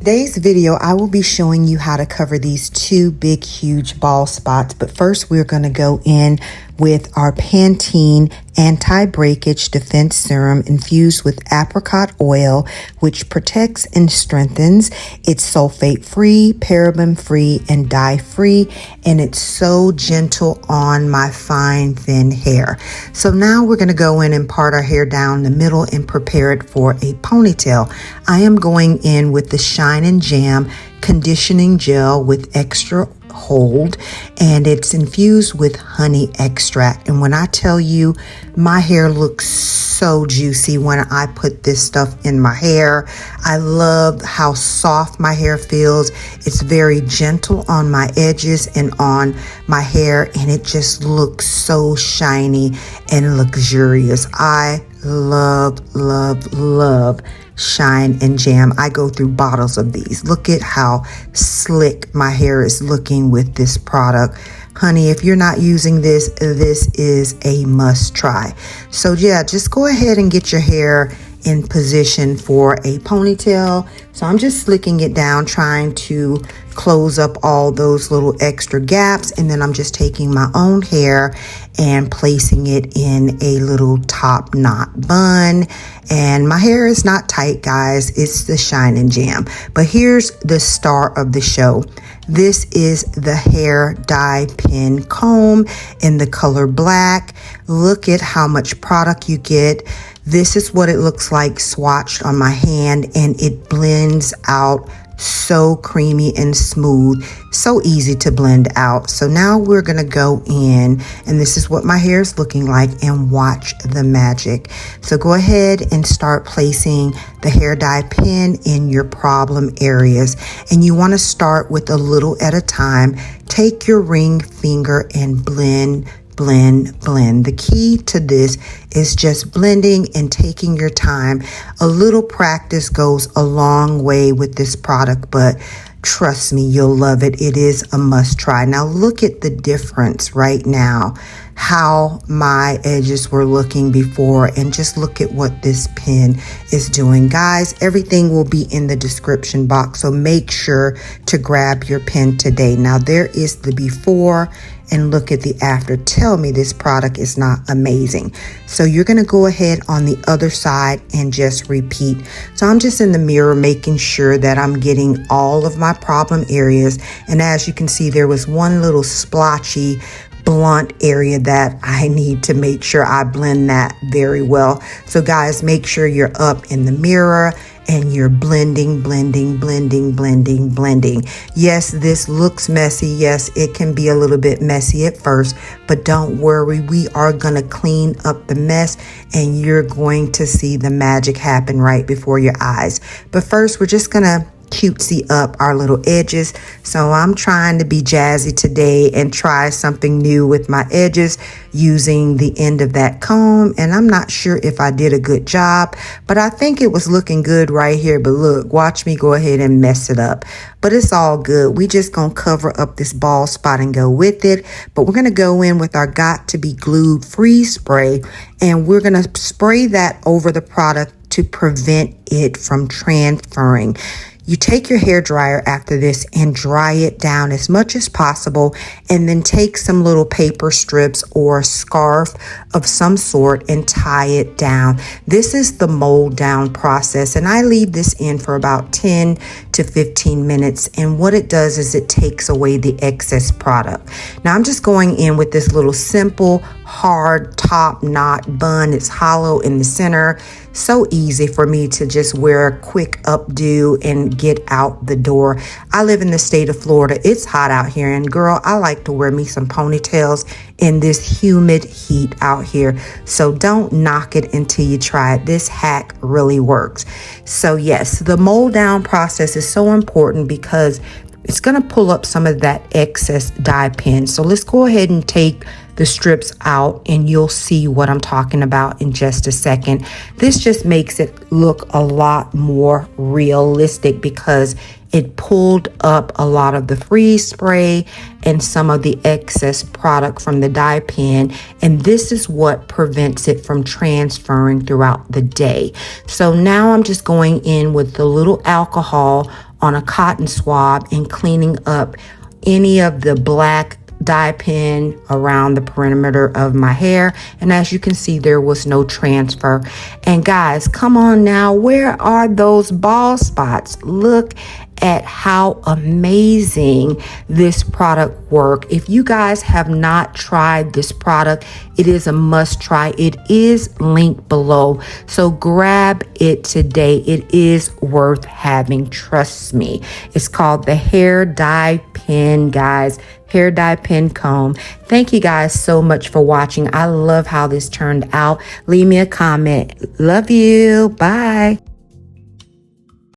Today's video, I will be showing you how to cover these two big, huge bald spots. But first, we're going to go in with our Pantene Anti-Breakage Defense Serum infused with apricot oil, which protects and strengthens. It's sulfate-free, paraben-free, and dye-free, and it's so gentle on my fine, thin hair. So now we're going to go in and part our hair down the middle and prepare it for a ponytail. I am going in with the Shine and Jam conditioning gel with extra hold, and it's infused with honey extract. And when I tell you, my hair looks so juicy when I put this stuff in my hair. I love how soft my hair feels. It's very gentle on my edges and on my hair, and it just looks so shiny and luxurious. I love Shine and Jam. I go through bottles of these. Look at how slick my hair is looking with this product. Honey, if you're not using this, this is a must try. So yeah, just go ahead and get your hair in position for a ponytail. So I'm just slicking it down, trying to close up all those little extra gaps, and then I'm just taking my own hair and placing it in a little top knot bun. And my hair is not tight, guys. It's the Shine and Jam. But here's the star of the show. This is the hair dye pin comb in the color black. Look at how much product you get. This is what it looks like swatched on my hand, and it blends out so creamy and smooth, so easy to blend out. So now we're gonna go in, and this is what my hair is looking like, and watch the magic. So go ahead and start placing the hair dye pin in your problem areas, and you want to start with a little at a time. Take your ring finger and blend. The key to this is just blending and taking your time. A little practice goes a long way with this product, but trust me, you'll love it. It is a must try. Now look at the difference right now, how my edges were looking before, and just look at what this pen is doing. Guys, everything will be in the description box, so make sure to grab your pen today. Now there is the before, and look at the after. Tell me this product is not amazing. So you're gonna go ahead on the other side and just repeat. So I'm just in the mirror making sure that I'm getting all of my problem areas. And as you can see, there was one little splotchy blunt area that I need to make sure I blend that very well. So guys, make sure you're up in the mirror and you're blending. Yes, this looks messy. Yes, it can be a little bit messy at first, but don't worry. We are gonna clean up the mess, and you're going to see the magic happen right before your eyes. But first, we're just gonna cutesy up our little edges. So I'm trying to be jazzy today and try something new with my edges using the end of that comb, and I'm not sure if I did a good job, but I think it was looking good right here. But look, watch me go ahead and mess it up, but it's all good. We just gonna cover up this bald spot and go with it. But we're gonna go in with our Got to Be Glued freeze spray, and we're gonna spray that over the product to prevent it from transferring. You take your hair dryer after this and dry it down as much as possible, and then take some little paper strips or a scarf of some sort and tie it down. This is the mold down process, and I leave this in for about 10 to 15 minutes, and what it does is it takes away the excess product. Now I'm just going in with this little simple hard top knot bun. It's hollow in the center. So easy for me to just wear a quick updo and get out the door. I live in the state of Florida. It's hot out here, and girl, I like to wear me some ponytails in this humid heat out here. So don't knock it until you try it. This hack really works. So yes, the mold down process is so important because it's going to pull up some of that excess dye pen. So let's go ahead and take the strips out, and you'll see what I'm talking about in just a second. This just makes it look a lot more realistic because it pulled up a lot of the freeze spray and some of the excess product from the dye pen, and this is what prevents it from transferring throughout the day. So now I'm just going in with a little alcohol on a cotton swab and cleaning up any of the black dye pen around the perimeter of my hair. And as you can see, there was no transfer. And guys, come on now, where are those bald spots? Look at how amazing this product works. If you guys have not tried this product, it is a must try. It is linked below, so grab it today. It is worth having, trust me. It's called the hair dye pen, guys. Hair dye pen comb. Thank you guys so much for watching. I love how this turned out. Leave me a comment. Love you. Bye.